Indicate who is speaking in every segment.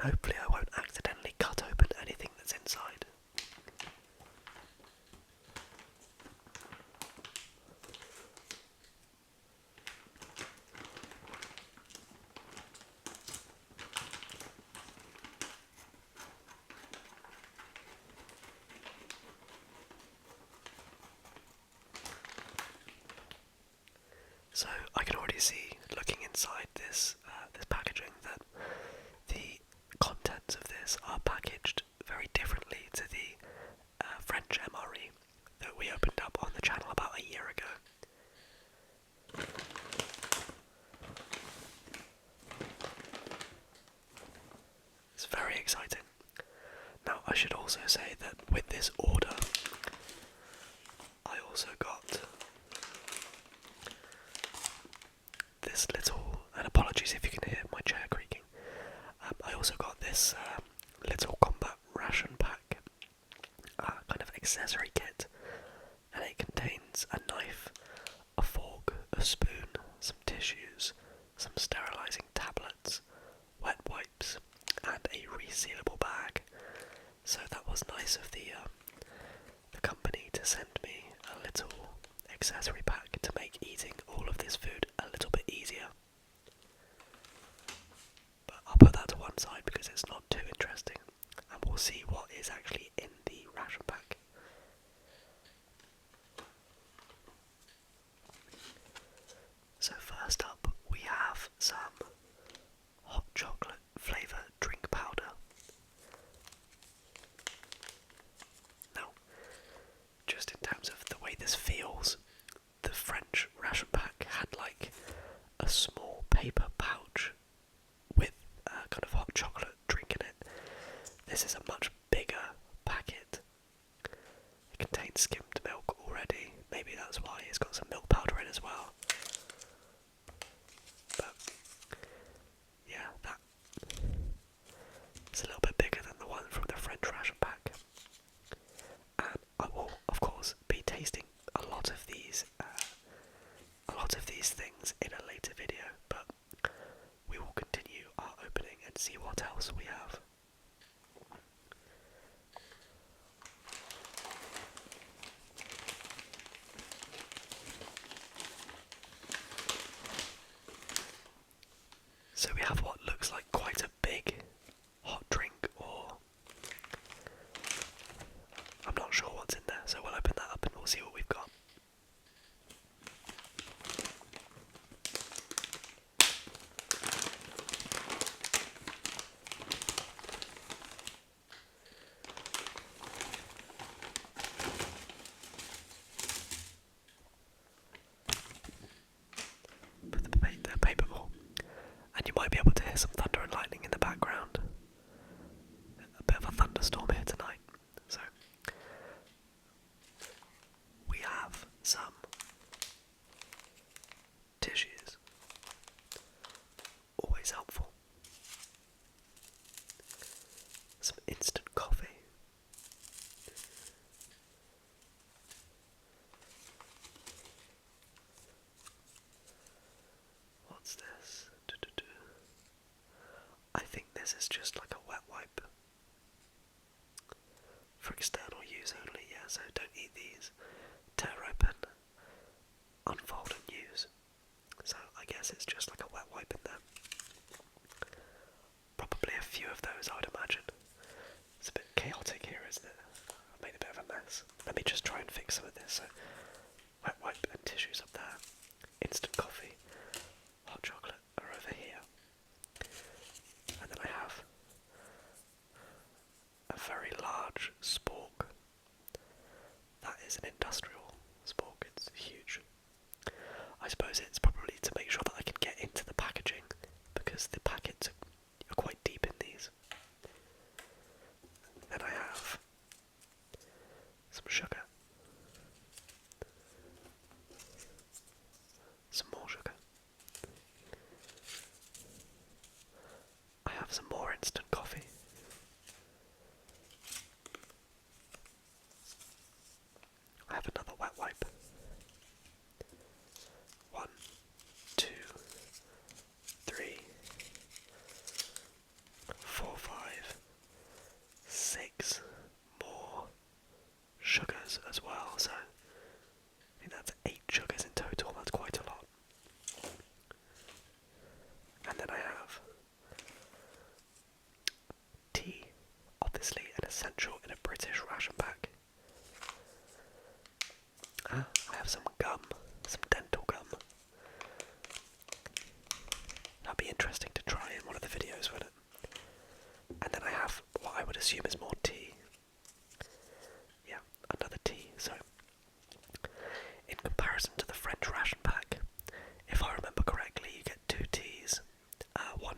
Speaker 1: hopefully I won't accidentally cut open anything that's inside. So I can already see, looking inside this this packaging, that the contents of this are packaged very differently to the French MRE that we opened up on the channel about a year ago. It's very exciting. Now I should also say that with this order, I also got this little, and apologies if you can hear my chair creaking, I also got this little combat ration pack, kind of accessory kit, and it contains a knife, a fork, a spoon, some tissues, some sterilising tablets, wet wipes, and a resealable bag. So that was nice of the company to send me a little accessory pack to make eating all of this food a little bit easier. But I'll put that to one side because it's not too interesting, and we'll see what is actually in the ration pack. So first up we have some hot chocolate flavour drink powder. Now, just in terms of the way this feels, the French ration pack had like a small paper pouch with kind of hot chocolate drink in it. This is a much bigger packet. It contains skimmed milk already. Maybe that's why it's got some milk powder in as well. But yeah, that is a little bit bigger than the one from the French ration pack. And I will, of course, be tasting a lot of these things in a later video, but we will continue our opening and see what else we have. So we have what looks like quite a big hot drink, or I'm not sure what's in there, so we'll open that up and we'll see what we've got. Put the paper ball, and you might be able to hear some thunder and lightning in the background. A bit of a thunderstorm here tonight. So we have some tissues, always helpful. Some instant coffee. What's this? I think this is just like a wet wipe for external use only, yeah, so don't eat these. Tear open, unfold and use. So I guess it's just like a wet wipe in there. Probably a few of those, I would imagine. It's a bit chaotic here, isn't it? I've made a bit of a mess. Let me just try and fix some of this. So, wet wipe and tissues up there. Instant coffee, hot chocolate are over here. And then I have a very large spork. That is an industrial spork, it's huge. I suppose it's probably to make sure that I can get into the packaging, because the packets are quite deep in these. Then I have some sugar, some more sugar. I have some more instant coffee. I have another wet wipe. 1, 2, 3, have some gum, some dental gum. That'd be interesting to try in one of the videos, wouldn't it? And then I have what I would assume is more tea. Yeah, another tea. So, in comparison to the French ration pack, if I remember correctly, you get 2 teas, one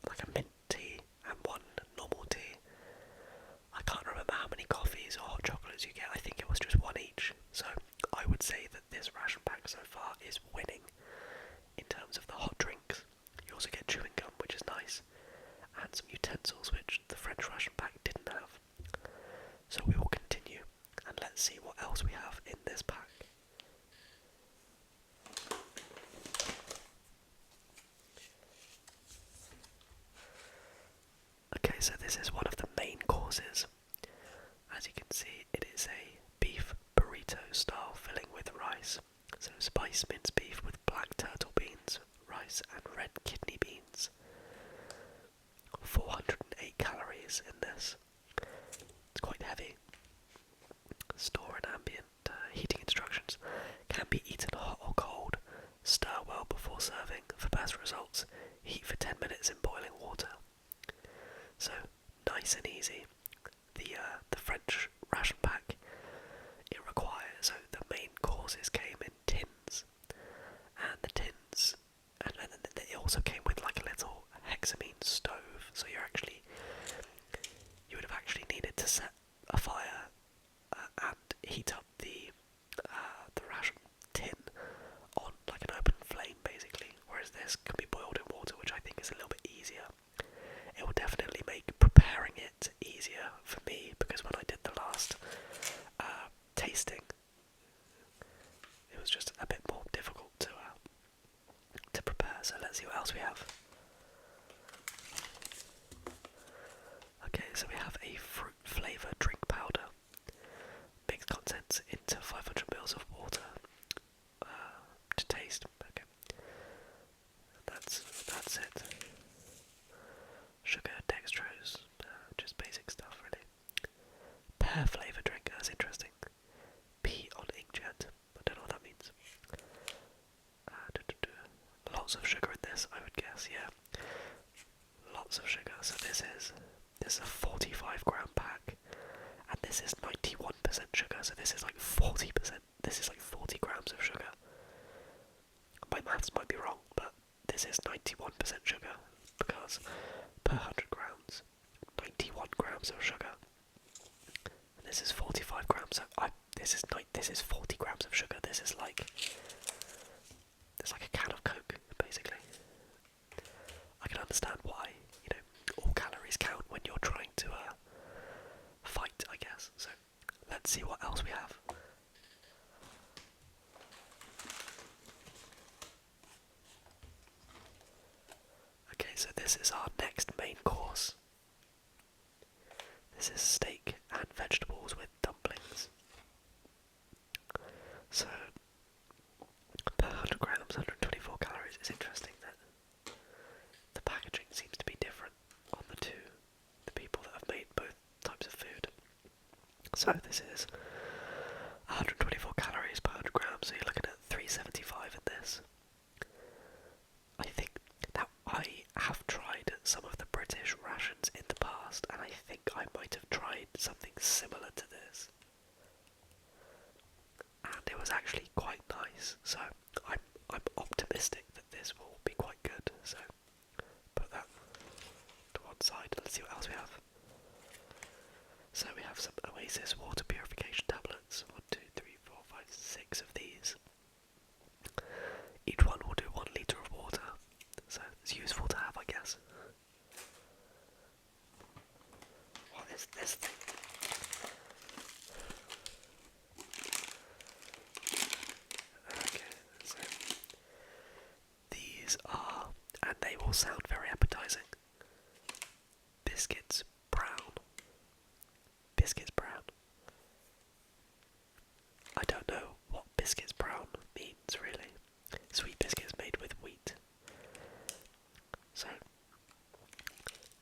Speaker 1: like a mint tea and one normal tea. I can't remember how many coffees or hot chocolates you get. I think it was just one each. So I would say that this ration pack so far is winning in terms of the hot drinks. You also get chewing gum, which is nice, and some utensils, which the French ration pack didn't have. So we will continue, and let's see what else we have in this pack. Okay, so this is one of the main courses. As you can see, it is a beef burrito style filling with rice. So spiced minced beef with black turtle beans, rice and red kidney beans. 408 calories in this. It's quite heavy. Store and ambient heating instructions. Can be eaten hot or cold. Stir well before serving for best results. Heat for 10 minutes in boiling water. So, nice and easy. The French ration pack, it requires, so the main courses came in tins, and the tins, and then it also came with like a little hexamine stove, so you would have actually needed to set a fire and heat up the ration tin on like an open flame basically, whereas this can be boiled in water, which I think is a little bit easier. It will definitely make preparing it easier for me, because when I did the last tasting, it was just a bit more difficult to prepare. So let's see what else we have. Okay, so we have a fruit flavour drink powder. Mix contents into 500 ml of water to taste. Okay, that's it. Sugar, dextrose, just basic stuff really. Pear flavour drink, that's interesting. Pea on inkjet, I don't know what that means. Lots of sugar in this, I would guess, yeah. Lots of sugar, so this is a 45 gram pack, and this is 91% sugar, so this is like 40%, this is like 40 grams of sugar. My maths might be wrong, but this is 91% sugar, because per 100 grams, 91 grams of sugar. And this is 45 grams, so this is 40 grams of sugar. This is like, it's like a can of Coke, basically. I can understand why, all calories count when you're trying to fight, I guess. So let's see what else we have. Okay, so this is our next main course. This is steak and vegetables with dumplings. So, per 100 grams, 124 calories. It's interesting that the packaging seems to be different on the people that have made both types of food. So this is 124 calories per 100 grams, so you're looking at 375 in this. I think now I have tried some of the British rations in the past, and I think I might have tried something similar to this, and it was actually quite nice. So I'm optimistic that this will be quite good. So put that to one side. Let's see what else we have. So we have some Oasis water purification tablets. 1, 2, 3, 4, 5, 6 of these. Each one will do 1 litre of water, so it's useful to have, I guess. What is this thing? Okay, so these are, and they will sound very appetizing, biscuits brown. Biscuits brown. I don't know what biscuits brown means really. Sweet biscuits made with wheat. So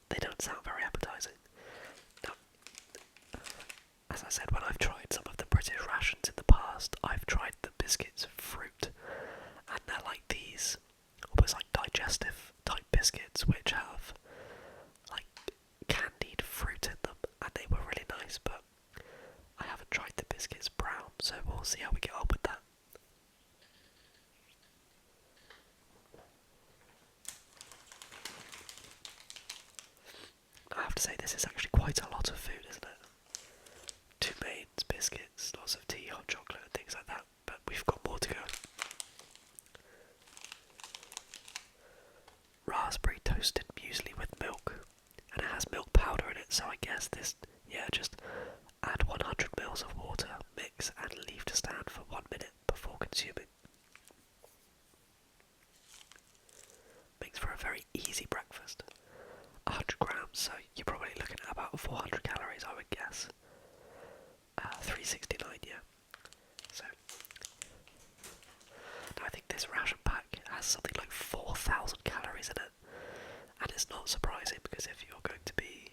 Speaker 1: they don't sound very appetizing. Now, as I said, when I've tried some of the British rations in the past, I've tried the biscuits this? Yeah, just add 100 mils of water, mix and leave to stand for 1 minute before consuming. Makes for a very easy breakfast. 100 grams, so you're probably looking at about 400 calories, I would guess. 369, yeah. So, I think this ration pack has something like 4,000 calories in it. And it's not surprising because if you're going to be,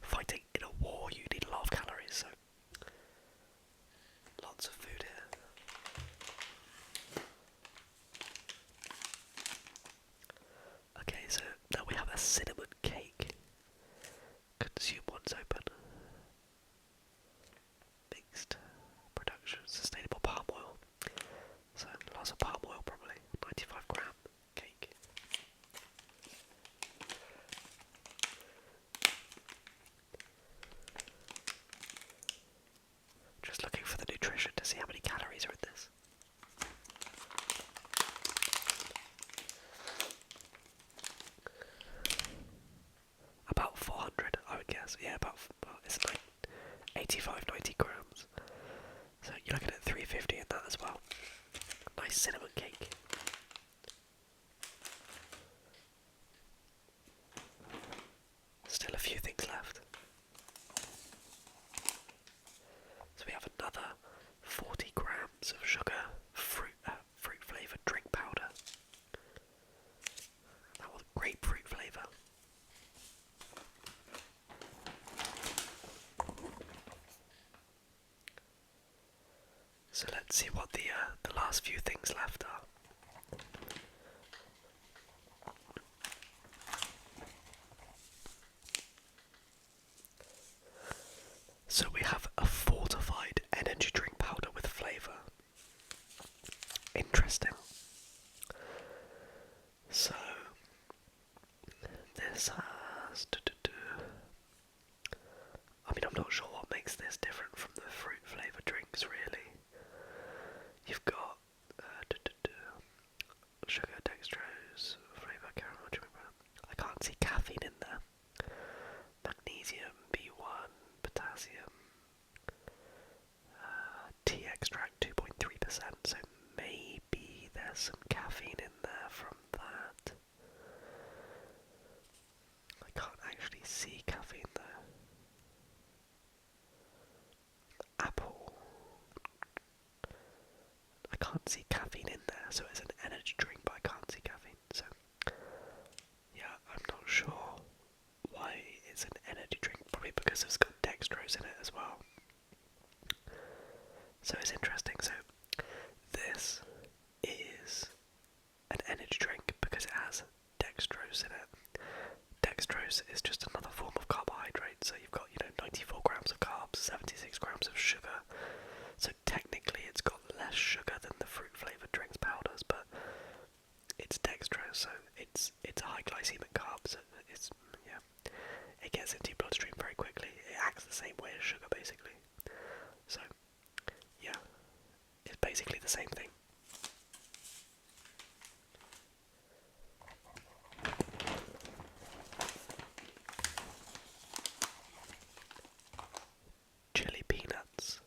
Speaker 1: fighting in a war, you need a lot of calories, so lots of food here. Okay, so now we have a cinnamon cake. Consume once open. Mixed production, sustainable palm oil. So lots of palm oil probably. 95-gram cake. Just looking for the nutrition to see how many calories are in this. About 400, I would guess. Yeah, it's like 85, 90 grams. So you're looking at 350 in that as well. Nice cinnamon cake. Still a few things left. So we have another 40 grams of sugar, fruit flavoured drink powder. That was grapefruit flavour. So let's see what the last few things left are. So we have a fortified energy drink powder with flavour. Interesting. So this has I'm not sure what makes this different from the fruit flavour drinks really. You've got sugar, dextrose, flavour, caramel, I can't see caffeine in there. Magnesium, B1, potassium, tea extract 2.3%, so maybe there's some caffeine in there from that. I can't actually see caffeine there. Apple. I can't see caffeine in there, so it's an energy drink, but I can't see caffeine, so yeah, I'm not sure why it's an energy drink, probably because it's got dextrose in it as well. So it's interesting, so this is an energy drink because it has dextrose in it. Dextrose is just another form of carbohydrate, so you've got, 94 grams of carbs, 76 grams of sugar, so technically it's got less sugar than the fruit flavoured drinks powders, but it's dextrose, so it's a high glycemic carb, so it gets into your bloodstream very quickly. It acts the same way as sugar basically, so yeah, it's basically the same thing. Chili peanuts.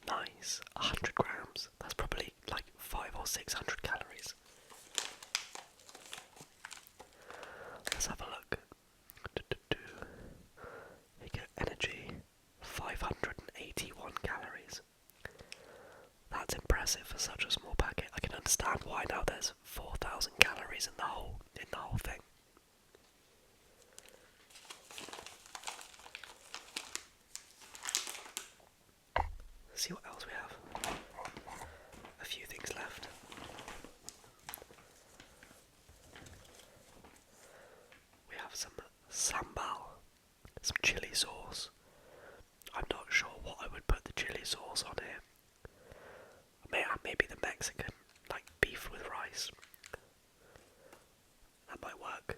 Speaker 1: Nice. 100 grams. That's probably like 500 or 600 calories. Let's have a look. We get energy. 581 calories. That's impressive for such a small packet. I can understand why now there's 4,000 calories in the whole thing. Let's see what else we have. A few things left. We have some sambal, some chili sauce. I'm not sure what I would put the chili sauce on here. Maybe the Mexican, like beef with rice. That might work.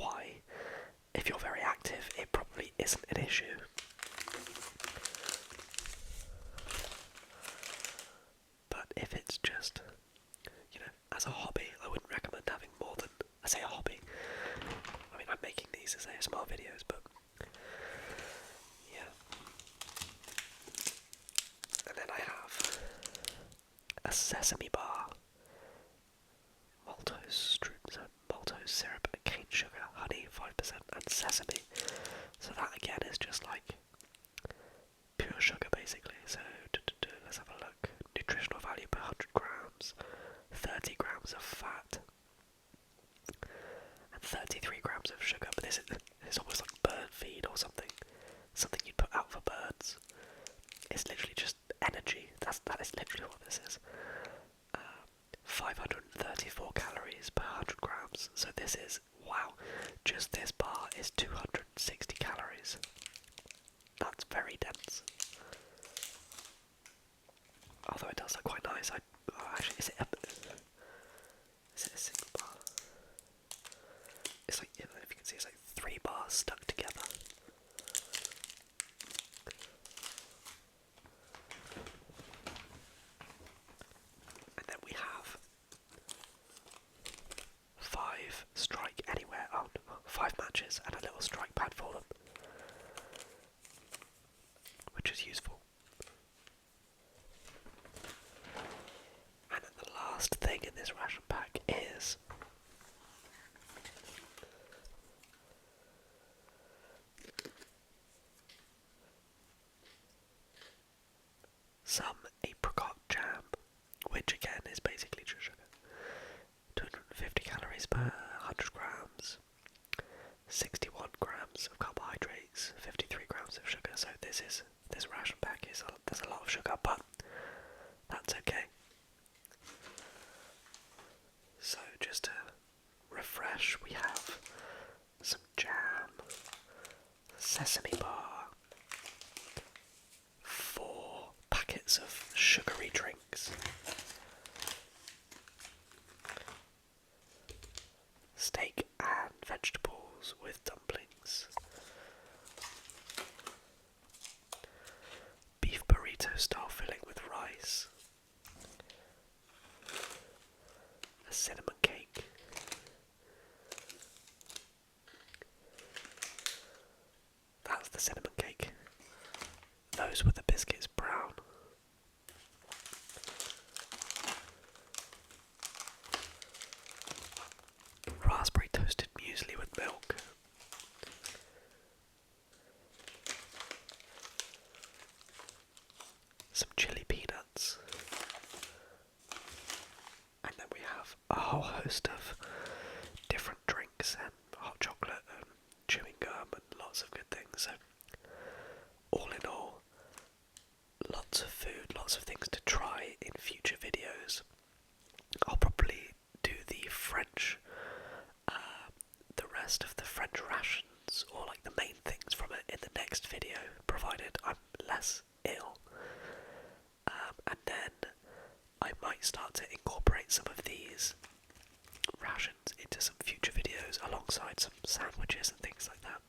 Speaker 1: why, if you're very active, it probably isn't an issue. But if it's just, as a hobby, I wouldn't recommend having more than, I say a hobby, I mean I'm making these as ASMR videos, but yeah. And then I have a sesame bar, maltose syrup, cane sugar, honey 5%, and sesame. So that again is just like pure sugar basically. So let's have a look. Nutritional value per 100 grams, 30 grams of fat, and 33 grams of sugar. But this is almost like bird feed or something you'd put out for birds. It's literally just energy. That is literally what this is. 534 calories per 100 grams. So this is, wow, just this bar is 260 calories. That's very dense. Although it does look quite nice. Actually, is it a single bar? It's like, if you can see, it's like 3 bars stuck together. And then we have 5 strike anywhere. 5 matches and a little strike pad for them, which is useful. And then the last thing in this ration pack is some apricot jam, which again is basically just sugar. 250 calories per 100 grams, 61 grams of carbohydrates, 53 grams of sugar. So this ration pack there's a lot of sugar, but that's okay. So just to refresh, we have some jam, sesame bar, 4 packets of sugary drinks, steak and vegetables with dumplings, beef burrito style filling with rice, a cinnamon cake, that's the cinnamon cake, those were the biscuits brown, raspberry toasted muesli with milk, some chili peanuts, and then we have a whole host of different drinks and hot chocolate and chewing gum and lots of good things. So all in all, lots of food, lots of things to try in future videos. I'll probably do the French, the rest of the French rations, or like the main things from it in the next video, provided I'm less ill. And then I might start to incorporate some of these rations into some future videos alongside some sandwiches and things like that.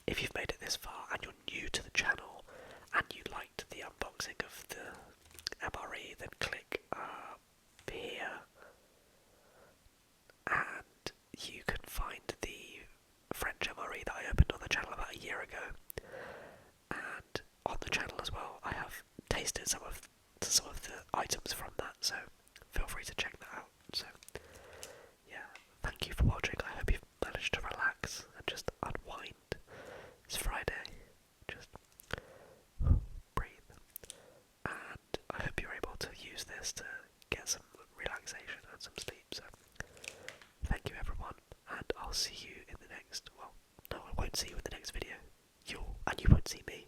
Speaker 1: If you've made it this far and you're new to the channel and you liked the unboxing of the MRE, then click here and you can find the French MRE that I opened on the channel about a year ago. And on the channel as well, I have tasted some of the items from that, so feel free to check that out. So yeah, thank you for watching. I hope you've managed to relax and just unwind. It's Friday, just breathe, and I hope you're able to use this to get some relaxation and some sleep. So thank you everyone, and I'll see you in the next, well, no, I won't see you in the next video. You won't see me.